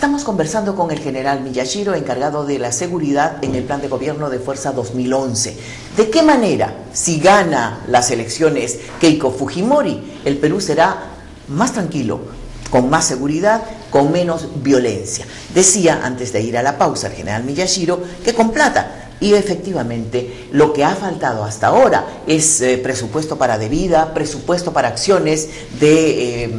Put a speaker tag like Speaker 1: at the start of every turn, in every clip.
Speaker 1: Estamos conversando con el general Miyashiro, encargado de la seguridad en el Plan de Gobierno de Fuerza 2011. ¿De qué manera, si gana las elecciones Keiko Fujimori, el Perú será más tranquilo, con más seguridad, con menos violencia? Decía, antes de ir a la pausa, el general Miyashiro, que con plata. Y efectivamente, lo que ha faltado hasta ahora es presupuesto para de vida, presupuesto para acciones de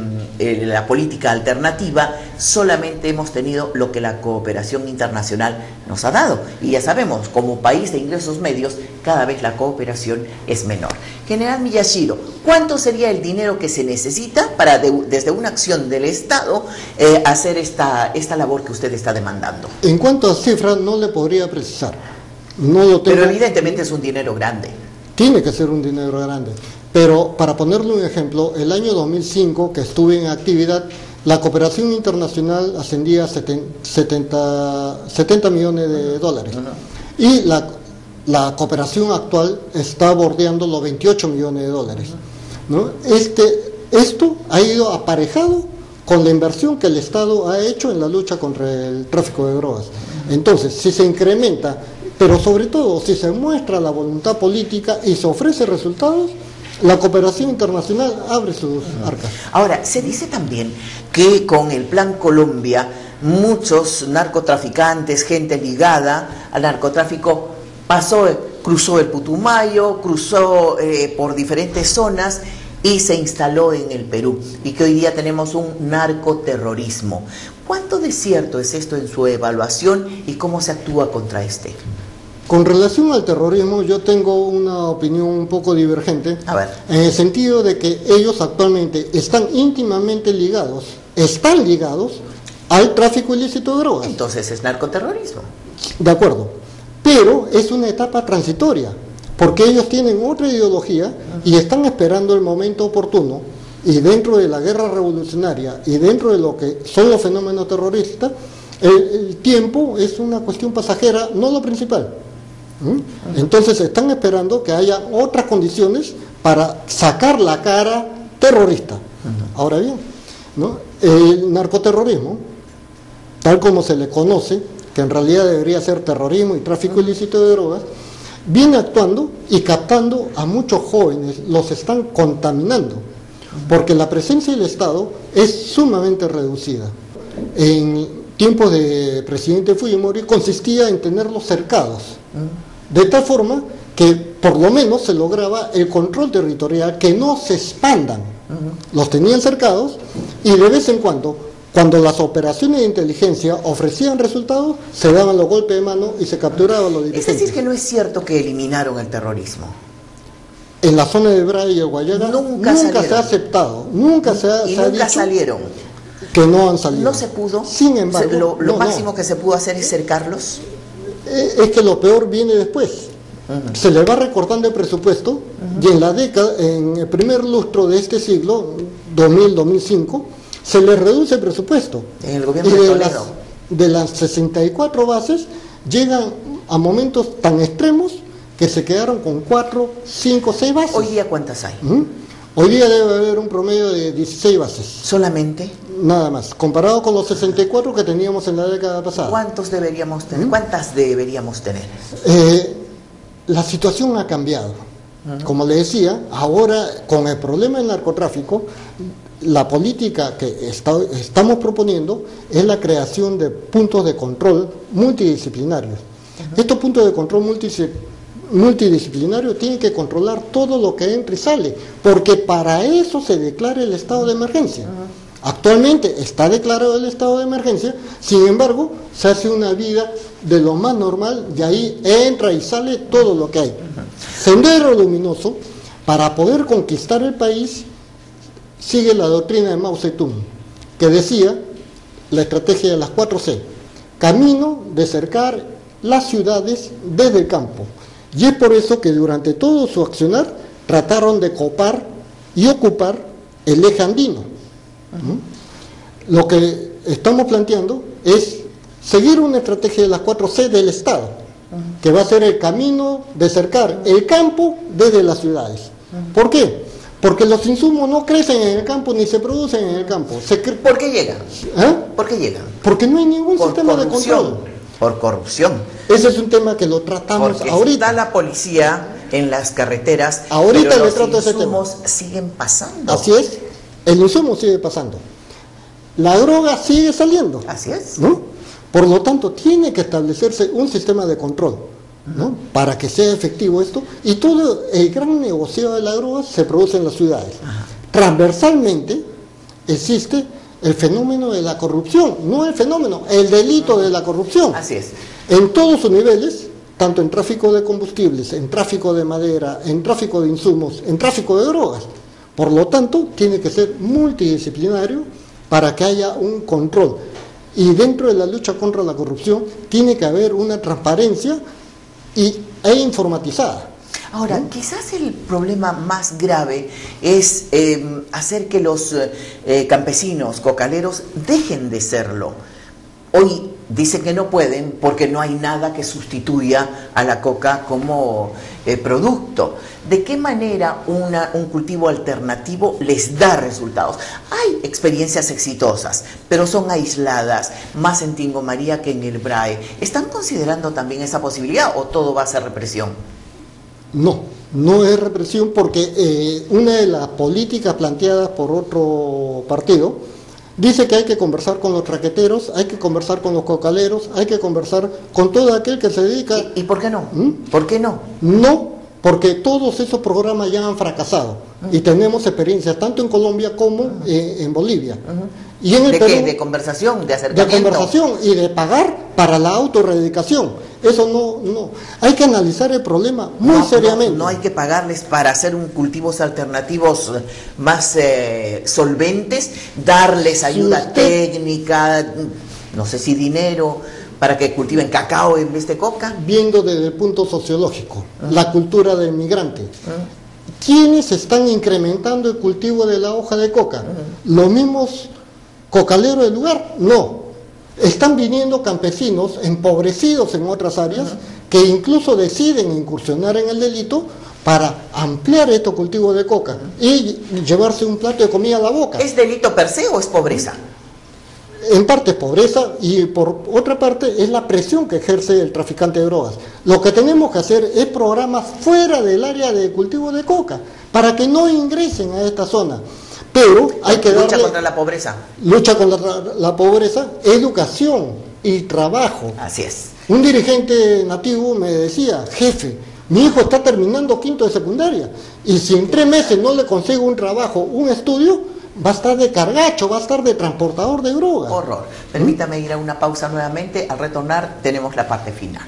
Speaker 1: la política alternativa. Solamente hemos tenido lo que la cooperación internacional nos ha dado. Y ya sabemos, como país de ingresos medios, cada vez la cooperación es menor. General Miyashiro, ¿cuánto sería el dinero que se necesita para, desde una acción del Estado, hacer esta labor que usted está demandando?
Speaker 2: En cuanto a cifras, no le podría precisar. No lo tengo.
Speaker 1: Pero evidentemente es un dinero grande. Tiene que ser un dinero grande.
Speaker 2: Pero para ponerle un ejemplo, el año 2005 que estuve en actividad, la cooperación internacional ascendía a 70 millones de dólares. Y la cooperación actual está bordeando los 28 millones de dólares. ¿No? Esto ha ido aparejado con la inversión que el Estado ha hecho en la lucha contra el tráfico de drogas. Entonces, si se incrementa, pero sobre todo si se muestra la voluntad política y se ofrece resultados, la cooperación internacional abre sus arcas.
Speaker 1: Ahora, se dice también que con el Plan Colombia muchos narcotraficantes, gente ligada al narcotráfico, cruzó el Putumayo, cruzó por diferentes zonas y se instaló en el Perú, y que hoy día tenemos un narcoterrorismo. ¿Cuánto de cierto es esto en su evaluación y cómo se actúa contra este?
Speaker 2: Con relación al terrorismo, yo tengo una opinión un poco divergente, en el sentido de que ellos actualmente están íntimamente ligados, al tráfico ilícito de drogas.
Speaker 1: Entonces es narcoterrorismo.
Speaker 2: De acuerdo, pero es una etapa transitoria, porque ellos tienen otra ideología y están esperando el momento oportuno, y dentro de la guerra revolucionaria y dentro de lo que son los fenómenos terroristas, el tiempo es una cuestión pasajera, no lo principal. Entonces están esperando que haya otras condiciones para sacar la cara terrorista. Ahora bien, ¿no? El narcoterrorismo, tal como se le conoce, que en realidad debería ser terrorismo y tráfico ilícito de drogas, viene actuando y captando a muchos jóvenes, los están contaminando, porque la presencia del Estado es sumamente reducida. En tiempos de presidente Fujimori consistía en tenerlos cercados, de tal forma que por lo menos se lograba el control territorial, que no se expandan. Los tenían cercados y de vez en cuando las operaciones de inteligencia ofrecían resultados, se daban los golpes de mano y se capturaban los dirigentes.
Speaker 1: Es decir, que no es cierto que eliminaron el terrorismo.
Speaker 2: En la zona de Bray y el Guayaga nunca se ha aceptado, nunca se
Speaker 1: dicho
Speaker 2: salieron. Que no han salido.
Speaker 1: No se pudo.
Speaker 2: Sin embargo,
Speaker 1: lo máximo que se pudo hacer es cercarlos.
Speaker 2: Es que lo peor viene después. Se le va recortando el presupuesto y en el primer lustro de este siglo, 2000-2005, se le reduce el presupuesto.
Speaker 1: En el gobierno de Toledo.
Speaker 2: De las 64 bases llegan a momentos tan extremos que se quedaron con 4, 5, 6 bases.
Speaker 1: ¿Hoy día cuántas hay?
Speaker 2: Hoy día debe haber un promedio de 16 bases.
Speaker 1: ¿Solamente?
Speaker 2: Nada más, comparado con los 64 que teníamos en la década pasada.
Speaker 1: ¿Cuántos deberíamos tener? ¿Cuántas deberíamos tener?
Speaker 2: La situación ha cambiado. Como le decía, ahora con el problema del narcotráfico, la política que estamos proponiendo es la creación de puntos de control multidisciplinarios. Estos puntos de control multidisciplinarios tienen que controlar todo lo que entra y sale, porque para eso se declara el estado de emergencia. Actualmente está declarado el estado de emergencia, sin embargo, se hace una vida de lo más normal, de ahí entra y sale todo lo que hay. Sendero Luminoso, para poder conquistar el país, sigue la doctrina de Mao Zedong, que decía la estrategia de las 4C, camino de cercar las ciudades desde el campo. Y es por eso que durante todo su accionar trataron de copar y ocupar el eje andino. Lo que estamos planteando es seguir una estrategia de las 4C del Estado, que va a ser el camino de cercar el campo desde las ciudades. ¿Por qué? Porque los insumos no crecen en el campo ni se producen en el campo.
Speaker 1: ¿Por qué llegan?
Speaker 2: ¿Eh?
Speaker 1: ¿Por qué llegan?
Speaker 2: Porque no hay ningún
Speaker 1: Por
Speaker 2: sistema de
Speaker 1: corrupción.
Speaker 2: control.
Speaker 1: Por corrupción.
Speaker 2: Ese es un tema que lo tratamos
Speaker 1: Porque
Speaker 2: ahorita.
Speaker 1: está la policía en las carreteras,
Speaker 2: Ahorita
Speaker 1: pero
Speaker 2: le
Speaker 1: los
Speaker 2: trato ese tema.
Speaker 1: insumos siguen pasando.
Speaker 2: Así es, el insumo sigue pasando. La droga sigue saliendo.
Speaker 1: Así es.
Speaker 2: ¿No? Por lo tanto, tiene que establecerse un sistema de control, ¿no? Para que sea efectivo esto. Y todo el gran negocio de la droga se produce en las ciudades. Transversalmente existe el fenómeno de la corrupción, no el fenómeno, el delito de la corrupción.
Speaker 1: Así es.
Speaker 2: En todos sus niveles, tanto en tráfico de combustibles, en tráfico de madera, en tráfico de insumos, en tráfico de drogas. Por lo tanto, tiene que ser multidisciplinario para que haya un control. Y dentro de la lucha contra la corrupción tiene que haber una transparencia e informatizada.
Speaker 1: Ahora, quizás el problema más grave es hacer que los campesinos, cocaleros, dejen de serlo. Hoy dicen que no pueden porque no hay nada que sustituya a la coca como producto. ¿De qué manera un cultivo alternativo les da resultados? Hay experiencias exitosas, pero son aisladas, más en Tingo María que en el BRAE. ¿Están considerando también esa posibilidad o todo va a ser represión?
Speaker 2: No, no es represión porque una de las políticas planteadas por otro partido dice que hay que conversar con los traqueteros, hay que conversar con los cocaleros, hay que conversar con todo aquel que se dedica...
Speaker 1: ¿Y por qué no? ¿Por qué no?
Speaker 2: No, porque todos esos programas ya han fracasado y tenemos experiencias tanto en Colombia como en Bolivia. Y en el
Speaker 1: ¿De
Speaker 2: Perú,
Speaker 1: qué? ¿De conversación? ¿De acercamiento?
Speaker 2: de conversación y de pagar para la autorradicación. Eso no. Hay que analizar el problema muy seriamente.
Speaker 1: No hay que pagarles para hacer cultivos alternativos más solventes, darles ayuda técnica, no sé si dinero, para que cultiven cacao en vez de coca.
Speaker 2: Viendo desde el punto sociológico, la cultura del migrante. ¿Quiénes están incrementando el cultivo de la hoja de coca? ¿Los mismos cocaleros del lugar? No. Están viniendo campesinos empobrecidos en otras áreas que incluso deciden incursionar en el delito para ampliar estos cultivos de coca y llevarse un plato de comida a la boca.
Speaker 1: ¿Es delito per se o es pobreza?
Speaker 2: En parte es pobreza y por otra parte es la presión que ejerce el traficante de drogas. Lo que tenemos que hacer es programas fuera del área de cultivo de coca para que no ingresen a esta zona. Pero hay que darle...
Speaker 1: Lucha contra la pobreza.
Speaker 2: Lucha contra la pobreza, educación y trabajo.
Speaker 1: Así es.
Speaker 2: Un dirigente nativo me decía, jefe, mi hijo está terminando quinto de secundaria y si en 3 meses no le consigo un trabajo, un estudio, va a estar de cargacho, va a estar de transportador de drogas.
Speaker 1: Horror. Permítame ir a una pausa nuevamente. Al retornar tenemos la parte final.